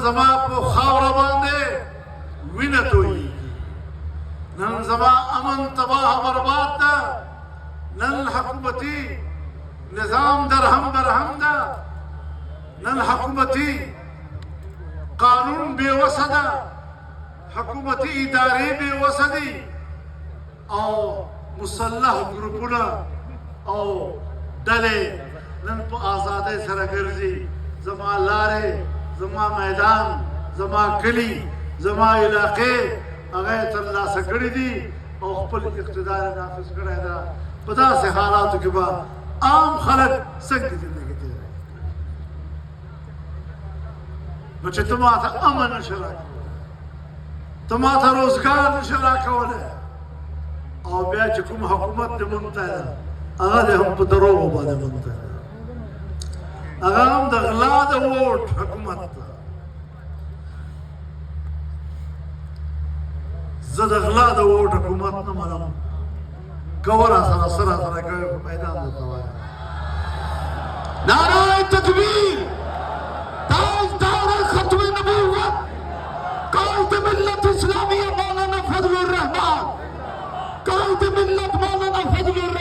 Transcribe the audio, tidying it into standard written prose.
زما په خاوره باندې وینه تویېږي، نن زما امن تباه برباد ده، نن حکومتي نظام درهم برهم ده، نن حکومتي قانون بې وسه ده، حکومتي ادارې بې وسه دي او مسلح ګروپونه او ډلې نن په ازادۍ سره ګرځي. زما لارې، زما میدان، زما کلی، زما علاقې هغه یې ترلاسه کړي دي او خپل اقتدار یې نافذ کړی ده. په داسې حالاتو کې به عام خلک څنګه زندګي تېروي؟ نو چې ته ما ته امن نشې راکولی، ته ما ته روزګار نشې راکولی، او بیا چې کوم حکومت دې منتهی ده هغه دې هم په دروغو باندې منتهی ده، هغه هم د غلا د ووټ حکومت ده. زه د غلا د ووټ حکومت نه منم. که وراسره څه راسره کوې په میدان درته وایم. نعره تکبیر، تاجدار ختم نبوت، قائد ملت اسلامیہ مولانا فضل الرحمان، قائد ملت مولانا فضل الرحمان.